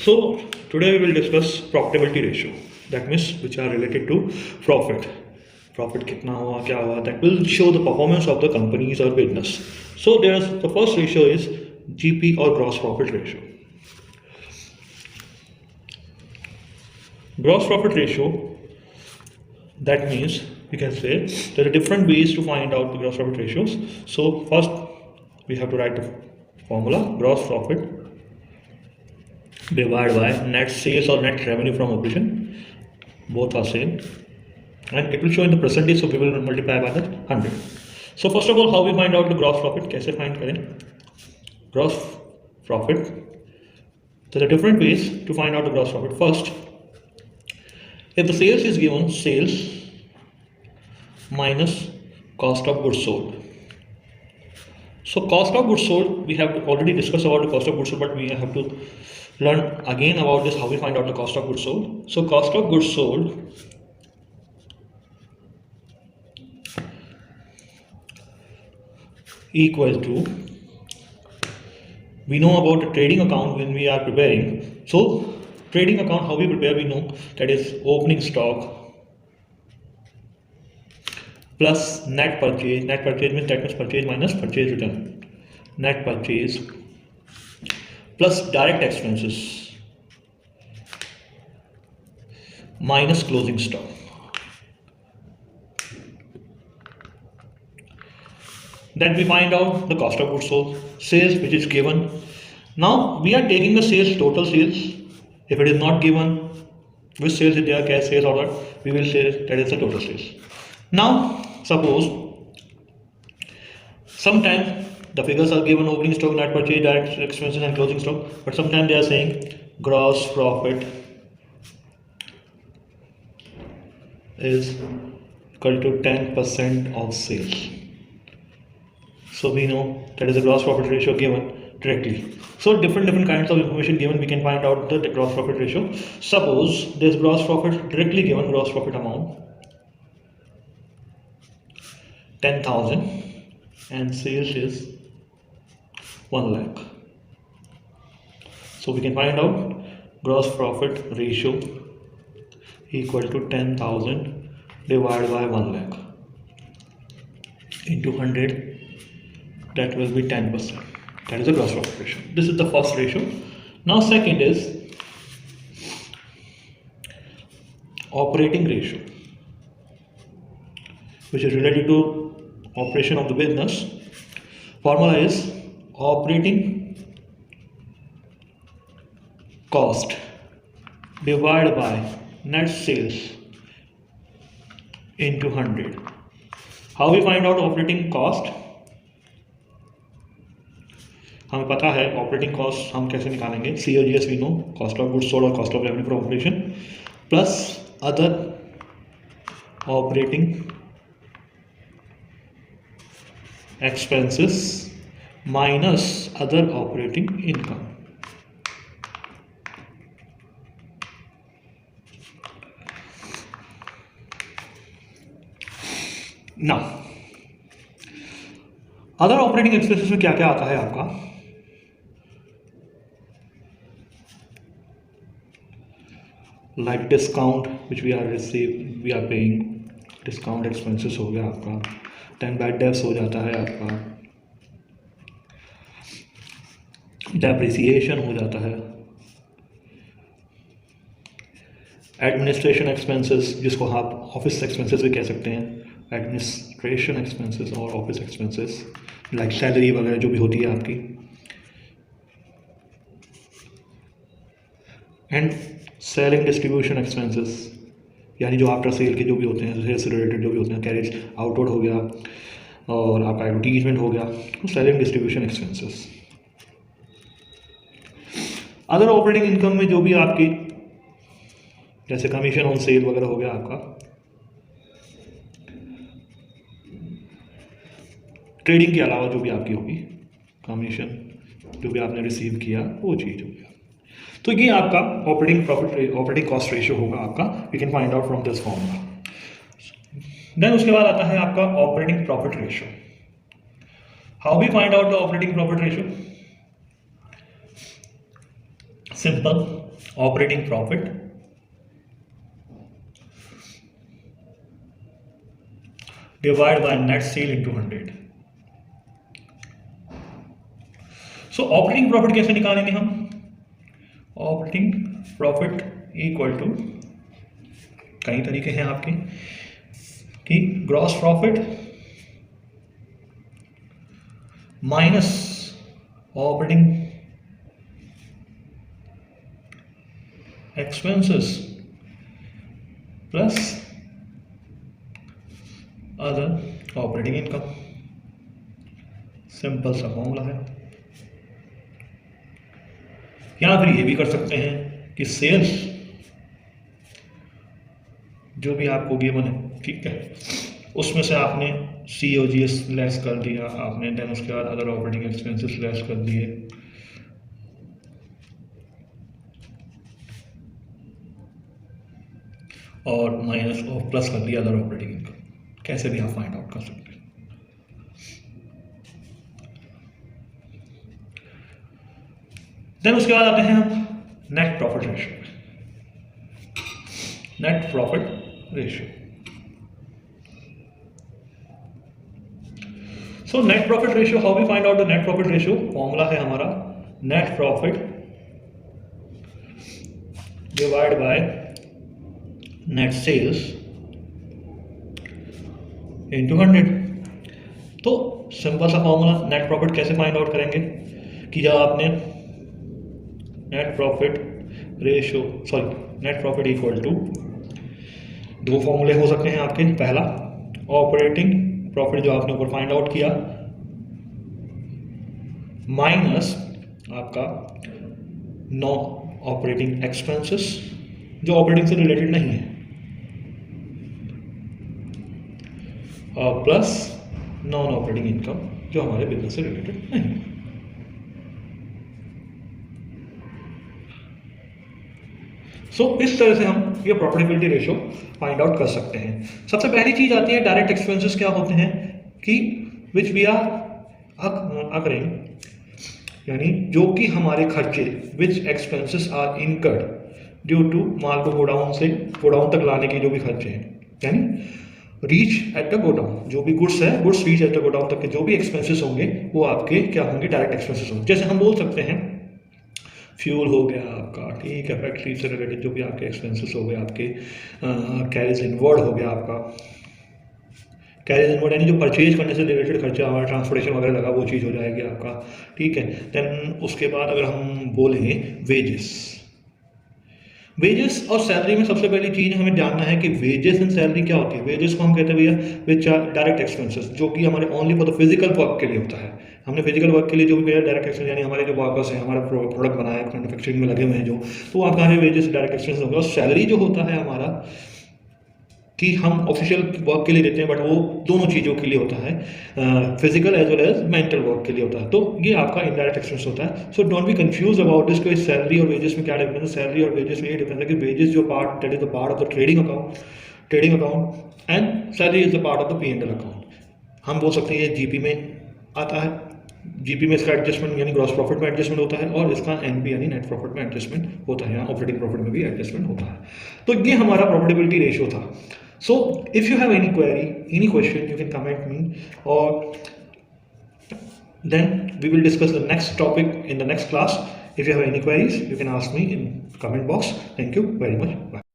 So today we will discuss profitability ratio. That means which are related to profit. Profit कितना हुआ क्या हुआ, that will show the performance of the companies or business. So there's the first ratio is GP or gross profit ratio. Gross profit ratio, that means we can say there are different ways to find out the gross profit ratios. So first we have to write the formula: gross profit divided by net sales or net revenue from operation, both are same, and it will show in the percentage, so we will multiply by the 100. So first of all, how we find out the gross profit? कैसे find करें gross profit? There are different ways to find out the gross profit. First, if the sales is given, sales minus cost of goods sold. So cost of goods sold, we have already discussed about the cost of goods sold, but we have to learn again about this, how we find out the cost of goods sold. So cost of goods sold equal to, we know about the trading account when we are preparing. So trading account, how we prepare, we know that is opening stock plus net purchase. Net purchase means that means purchase minus purchase return. Net purchase plus direct expenses minus closing stock. Then we find out the cost of goods sold, sales which is given. Now we are taking the sales, total sales. If it is not given, which sales is there, cash sales or what, we will say that is the total sales. Now suppose sometimes the figures are given opening stock, net purchase, direct expenses and closing stock, but sometimes they are saying gross profit is equal to 10% of sales. So we know that is the gross profit ratio given directly. So different kinds of information given, we can find out the gross profit ratio. Suppose this gross profit directly given, gross profit amount 10,000 and sales is 1 lakh. So we can find out gross profit ratio equal to 10,000 divided by 1 lakh into 100, that will be 10%. That is the gross profit ratio. This is the first ratio. Now second is operating ratio, which is related to operation of the business. Formula is operating cost divided by net sales into 100. How we find out operating cost? हमें पता है operating cost हम कैसे निकालेंगे. COGS we know, cost of goods sold और cost of revenue from operation plus other operating expenses minus other operating income. Now other operating expenses में क्या क्या आता है आपका? Like discount which we are paying, discount expenses हो गया आपका. 10 bad debts हो जाता है आपका, डेप्रिसिएशन हो जाता है, एडमिनिस्ट्रेशन एक्सपेंसेस जिसको आप ऑफिस एक्सपेंसेस भी कह सकते हैं, एडमिनिस्ट्रेशन एक्सपेंसेस और ऑफिस एक्सपेंसेस लाइक सैलरी वगैरह जो भी होती है आपकी, एंड सेलिंग डिस्ट्रीब्यूशन एक्सपेंसेस यानी जो आफ्टर सेल के जो भी होते हैं, सेल्स रिलेटेड जो भी होते हैं, कैरेज आउटवर्ड हो गया और आपका एडवर्टीजमेंट हो गया, तो selling distribution expenses. Other operating income में जो भी आपकी जैसे कमीशन ऑन सेल वगैरह हो गया आपका, ट्रेडिंग के अलावा जो भी आपकी होगी कमीशन जो भी आपने रिसीव किया वो चीज़ हो गया. तो ये आपका ऑपरेटिंग कॉस्ट रेशियो होगा आपका. You can find out from this formula. Then उसके बाद आता है आपका operating profit ratio. How we find out the operating profit ratio? Simple, operating profit divide by net sale into 100। So operating profit कैसे निकालेंगे हम? ऑपरेटिंग प्रॉफिट इक्वल टू, कई तरीके हैं आपके, कि gross profit minus operating expenses plus other operating income. Simple सा formula है। या फिर ये भी कर सकते हैं कि सेल्स जो भी आपको गिवन है, ठीक है, उसमें से आपने COGS लेस कर दिया आपने, देन उसके बाद अदर ऑपरेटिंग एक्सपेंसेस लेस कर दिए, और माइनस और प्लस कर दिया अदर ऑपरेटिंग इनकम। कैसे भी आप फाइंड आउट कर सकते हैं। देन उसके बाद आते हैं हम net profit ratio. Net profit ratio, so net profit ratio, how we find out the net profit ratio? Formula है हमारा net profit divide by net sales into 100। तो सिंपल सा फॉर्मूला, नेट प्रॉफिट कैसे फाइंड आउट करेंगे कि जब आपने net profit ratio, sorry net profit equal to, दो फॉर्मूले हो सकते हैं आपके। पहला ऑपरेटिंग प्रॉफिट जो आपने ऊपर फाइंड आउट किया माइनस आपका नॉन ऑपरेटिंग एक्सपेंसेस जो ऑपरेटिंग से रिलेटेड नहीं है, और प्लस नॉन ऑपरेटिंग इनकम जो हमारे बिजनेस से रिलेटेड नहीं है। सो इस तरह से हम ये प्रॉफिटेबिलिटी रेशियो फाइंड आउट कर सकते हैं। सबसे पहली चीज आती है डायरेक्ट एक्सपेंसेस क्या होते हैं, कि विच वी आर अकरिंग, यानी जो कि हमारे खर्चे, which expenses are incurred due to माल को गोडाउन से गोडाउन तक लाने के जो भी खर्चे हैं, यानी रीच एट द गोडाउन, जो भी गुड्स है, goods reach at the godown तक के जो भी एक्सपेंसेस होंगे वो आपके क्या होंगे? डायरेक्ट एक्सपेंसेस होंगे। जैसे हम बोल सकते हैं फ्यूल हो गया आपका, ठीक है, फैक्ट्री से रिलेटेड जो भी आपके एक्सपेंसेस हो गए, आपके कैरेज इनवर्ड हो गया आपका, कैरेज इनवर्ड यानी जो परचेज करने से रिलेटेड खर्चा हमारा ट्रांसपोर्टेशन वगैरह लगा वो चीज़ हो जाएगी आपका, ठीक है। देन उसके बाद अगर हम बोलें वेजेस, वेजेस और सैलरी में सबसे पहली चीज़ हमें जानना है कि वेजेस एंड सैलरी क्या होती है। वेजेस को हम कहते हैं भैया विच आर डायरेक्ट एक्सपेंसेस, जो कि हमारे only for the physical work के लिए होता है। हमने फिजिकल वर्क के लिए जो भी डायरेक्ट एक्सपेंस, यानी हमारे जो वर्कर्स हैं, हमारा प्रोडक्ट बनाया है, मैन्युफैक्चरिंग में लगे हुए हैं जो, तो आपका हमें वेजेस डायरेक्ट एक्सपेंस होगा। और सैलरी जो होता है हमारा, कि हम ऑफिशियल वर्क के लिए देते हैं, बट वो दोनों चीज़ों के लिए होता है, physical as well as mental work के लिए होता है। तो ये आपका इनडायरेक्ट एक्सपेंस होता है। So don't be confuse about this, कि सैलरी और वेजेस में क्या डिफरेंस है। सैलरी और वेजेस में ये डिफरेंस है कि वेजेस जो part, that is the part of the trading account and salary is the part of the P&L account. हम बोल सकते हैं ये जीपी में आता है, जीपी में इसका एडजस्टमेंट यानी ग्रॉस प्रॉफिट में एडजस्टमेंट होता है, और इसका एनपी यानी नेट प्रॉफिट में एडजस्टमेंट होता है, या ऑपरेटिंग प्रॉफिट में भी एडजस्टमेंट होता है। तो ये हमारा प्रॉफिटेबिलिटी रेशियो था। So if you have any query, any question, you can comment me, or then we will discuss the next topic in the next class. If you have any queries, you can ask me in comment box. Thank you very much. Bye.